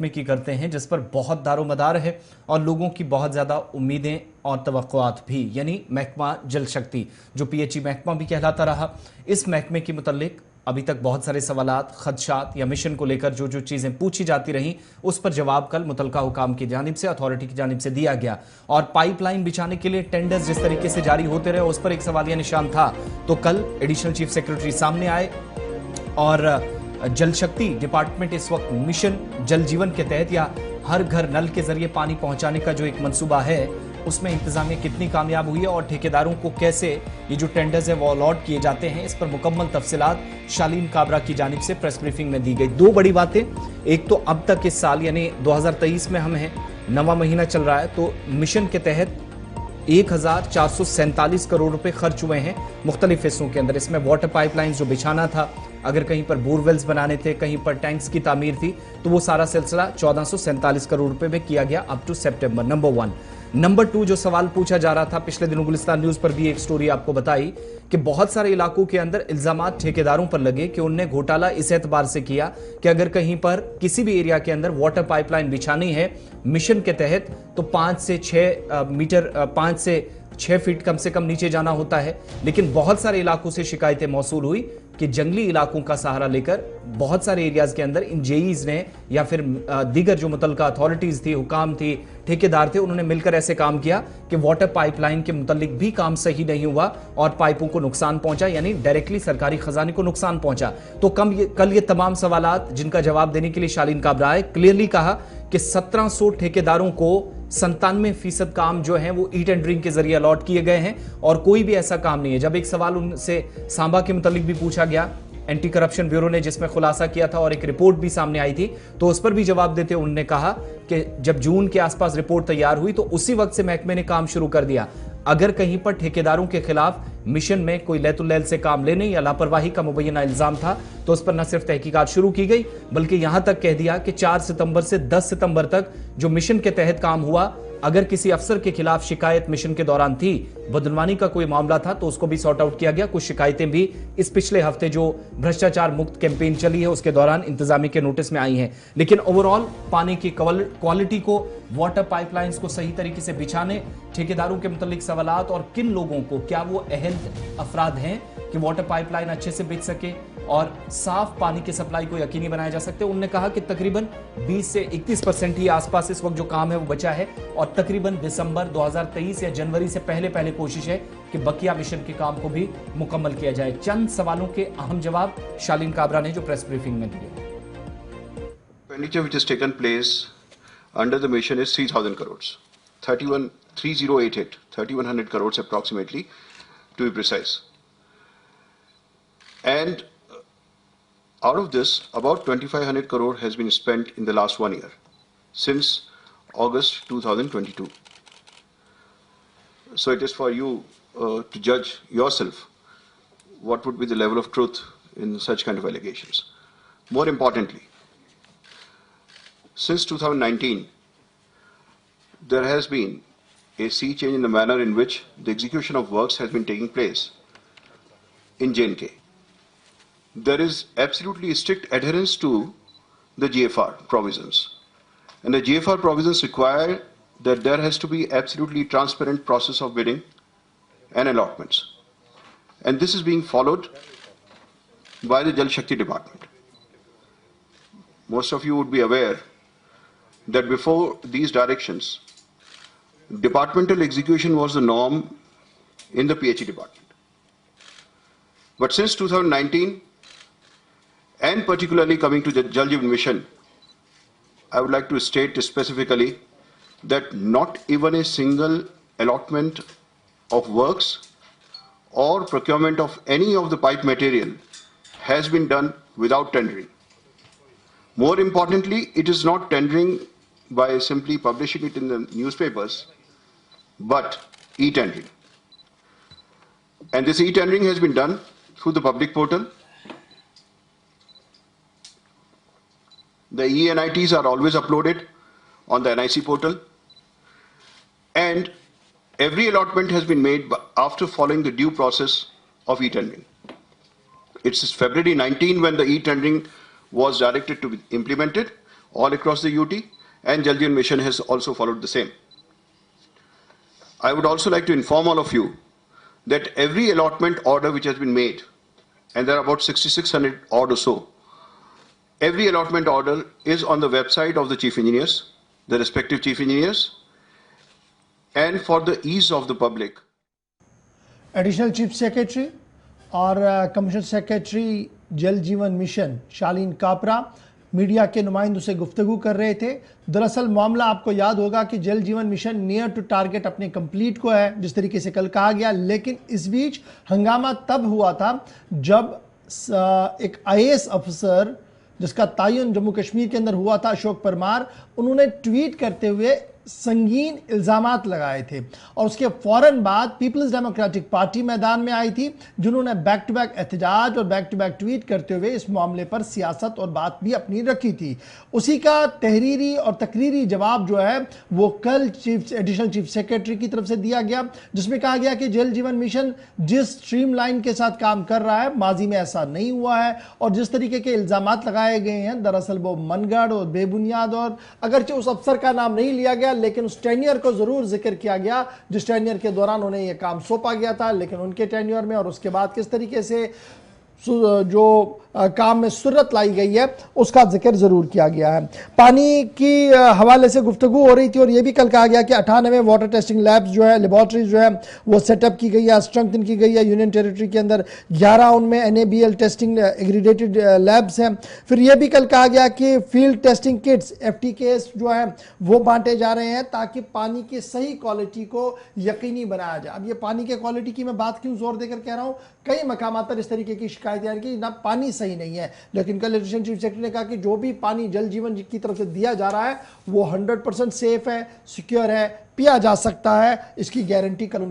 महकमे की करते हैं जिस पर बहुत दारोमदार है और लोगों की बहुत ज़्यादा उम्मीदें और तवक्कुआत भी, यानी महकमा जल शक्ति, जो पीएचई महकमा भी कहलाता रहा। इस महकमे के मुतालिक अभी तक बहुत सारे सवालात, खदशात या मिशन को लेकर जो जो चीज़ें पूछी जाती रहीं, उस पर जवाब कल मुतलका हुकाम की जानिब से, अथॉरिटी की जानिब से दिया गया। और पाइपलाइन बिछाने के लिए टेंडर्स जिस तरीके से जारी होते रहे, उस पर एक सवालिया निशान था। तो कल एडिशनल चीफ सेक्रेटरी सामने आए और जल शक्ति डिपार्टमेंट इस वक्त मिशन जल जीवन के तहत या हर घर नल के जरिए पानी पहुंचाने का जो एक मंसूबा है, उसमें इंतजामिया कितनी कामयाब हुई है और ठेकेदारों को कैसे ये जो टेंडर्स है वो अलॉट किए जाते हैं, इस पर मुकम्मल तफसीलात शालीन काबरा की जानिब से प्रेस ब्रीफिंग में दी गई। दो बड़ी बातें, एक तो अब तक इस साल यानी 2023 में हम हैं, 9वां महीना चल रहा है, तो मिशन के तहत 1447 करोड़ रुपए खर्च हुए हैं मुख्तलिफ हिस्सों के अंदर। इसमें वाटर पाइपलाइन जो बिछाना था, अगर कहीं पर बोरवेल्स बनाने थे, कहीं पर टैंक्स की तामीर थी, तो वो सारा सिलसिला 1447 करोड़ रुपए में किया गया अप टू सितंबर। नंबर 1। नंबर 2, जो सवाल पूछा जा रहा था, पिछले दिनों गुलिस्तान न्यूज पर भी एक स्टोरी आपको बताई कि बहुत सारे इलाकों के अंदर इल्जामात ठेकेदारों पर लगे कि उनने घोटाला इस एतबार से किया कि अगर कहीं पर किसी भी एरिया के अंदर वाटर पाइपलाइन बिछानी है मिशन के तहत, तो 5 से 6 मीटर 5 से 6 फीट कम से कम नीचे जाना होता है। लेकिन बहुत सारे इलाकों से शिकायतें मौसूल हुई कि जंगली इलाकों का सहारा लेकर बहुत सारे एरियाज के अंदर इन जेईज ने या फिर दीगर जो मुतलका अथॉरिटीज थी, हुकाम थी, ठेकेदार थे, उन्होंने मिलकर ऐसे काम किया कि वाटर पाइपलाइन के मुतालिक भी काम सही नहीं हुआ और पाइपों को नुकसान पहुंचा, यानी डायरेक्टली सरकारी खजाने को नुकसान पहुंचा। तो कल ये तमाम सवालात जिनका जवाब देने के लिए शालीन काबरा आए, क्लियरली कहा कि 1700 ठेकेदारों को 97% काम जो है वो ई टेंडरिंग के जरिए अलॉट किए गए हैं और कोई भी ऐसा काम नहीं है। जब एक सवाल उनसे सांबा के मुतालिक भी पूछा गया, एंटी करप्शन ब्यूरो ने जिसमें खुलासा किया था और एक रिपोर्ट भी सामने आई थी, तो उस पर भी जवाब देते उन्होंने कहा कि जब जून के आसपास रिपोर्ट तैयार हुई तो उसी वक्त से महकमे ने काम शुरू कर दिया। अगर कहीं पर ठेकेदारों के खिलाफ मिशन में कोई लैतुलैल से काम लेने या लापरवाही का मुबैना इल्जाम था, तो उस पर न सिर्फ तहकीकात शुरू की गई, बल्कि यहां तक कह दिया कि 4 सितंबर से 10 सितंबर तक जो मिशन के तहत काम हुआ, अगर किसी अफसर के खिलाफ शिकायत मिशन के दौरान थी, बदनवानी का कोई मामला था, तो उसको भी सॉर्ट आउट किया गया। कुछ शिकायतें भी इस पिछले हफ्ते जो भ्रष्टाचार मुक्त कैंपेन चली है उसके दौरान इंतजामिया के नोटिस में आई हैं। लेकिन ओवरऑल पानी की क्वालिटी को, वाटर पाइपलाइंस को सही तरीके से बिछाने, ठेकेदारों के मुतालिक सवालात और किन लोगों को, क्या वो अहल अफराद हैं कि वाटर पाइपलाइन अच्छे से बिछ सके और साफ पानी की सप्लाई को यकीनी बनाया जा सकते। उन्होंने कहा कि तकरीबन 20 से 31% ही आसपास इस वक्त जो काम है वो बचा है और तकरीबन दिसंबर 2023 या जनवरी से पहले कोशिश है कि बकिया मिशन के काम को भी मुकम्मल किया जाए। चंद सवालों के अहम जवाब शालीन काबरा ने जो प्रेस ब्रीफिंग में दिए। Expenditure which has taken place under the mission is 3,000 crores, 31,00,00 crores approximately, to be precise. And out of this, about 2,500 crore has been spent in the last 1 year, since August 2022. So it is for you to judge yourself what would be the level of truth in such kind of allegations. More importantly, since 2019, there has been a sea change in the manner in which the execution of works has been taking place in J&K. There is absolutely strict adherence to the GFR provisions. And the GFR provisions require that there has to be absolutely transparent process of bidding and allotments. And this is being followed by the Jal Shakti department. Most of you would be aware that before these directions, departmental execution was the norm in the PHE department. But since 2019, and particularly coming to the Jal Jeevan Mission, I would like to state specifically that not even a single allotment of works or procurement of any of the pipe material has been done without tendering. More importantly, it is not tendering by simply publishing it in the newspapers, but e-tendering. And this e-tendering has been done through the public portal. The e-NITs are always uploaded on the NIC portal, and every allotment has been made after following the due process of e-tendering. It's February 19 when the e-tendering was directed to be implemented. all across the UT, and Jal Jeevan Mission has also followed the same. I would also like to inform all of you that every allotment order which has been made, and there are about 6,600 odd or so, every allotment order is on the website of the chief engineers, the respective chief engineers, and for the ease of the public. Additional chief secretary और commissioner secretary जल जीवन mission शालीन Kapra media के नुमाइंदों से गुफ्तगू कर रहे थे। दरअसल मामला आपको याद होगा कि जल जीवन मिशन नियर टू टारगेट अपने कंप्लीट को है, जिस तरीके से कल कहा गया, लेकिन इस बीच हंगामा तब हुआ था जब एक आईएएस अफसर जिसका तयन जम्मू कश्मीर के अंदर हुआ था, अशोक परमार, उन्होंने ट्वीट करते हुए संगीन इल्जामात लगाए थे और उसके फौरन बाद पीपल्स डेमोक्रेटिक पार्टी मैदान में आई थी, जिन्होंने बैक टू बैक एहतजाज और बैक टू बैक ट्वीट करते हुए इस मामले पर सियासत और बात भी अपनी रखी थी। उसी का तहरीरी और तकरीरी जवाब जो है वो कल एडिशनल चीफ सेक्रेटरी की तरफ से दिया गया, जिसमें कहा गया कि जल जीवन मिशन जिस स्ट्रीमलाइन के साथ काम कर रहा है, माजी में ऐसा नहीं हुआ है और जिस तरीके के इल्जामात लगाए गए हैं दरअसल वो मनगढ़ और बेबुनियाद, और अगरचे उस अफसर का नाम नहीं लिया गया लेकिन उस टेन्योर को जरूर जिक्र किया गया जिस टेन्योर के दौरान उन्हें यह काम सौंपा गया था, लेकिन उनके टेन्योर में और उसके बाद किस तरीके से जो काम में सुरत लाई गई है उसका जिक्र जरूर किया गया है। पानी की हवाले से गुफ्तगू हो रही थी और यह भी कल कहा गया कि 98 वाटर टेस्टिंग लैब्स जो है, लेबॉर्ट्रीज जो है वो सेटअप की गई है, स्ट्रेंथन की गई है यूनियन टेरिटरी के अंदर। 11 उनमें NABL टेस्टिंग एग्रीडेटेड लैब्स हैं। फिर यह भी कल कहा गया कि फील्ड टेस्टिंग किट्स FTKs जो है वो बांटे जा रहे हैं ताकि पानी की सही क्वालिटी को यकीनी बनाया जाए। अब ये पानी के क्वालिटी की मैं बात क्यों जोर देकर कह रहा हूँ, कई मकामात पर इस तरीके की शिकायतें आ रही कि ना पानी सही नहीं है, लेकिन कल एडिशनल चीफ सेक्रेटरी ने कहा कि जो भी पानी जल जीवन की तरफ से दिया जा रहा है वो 100% सेफ है, सिक्योर है, पिया जा सकता है, इसकी गारंटी कल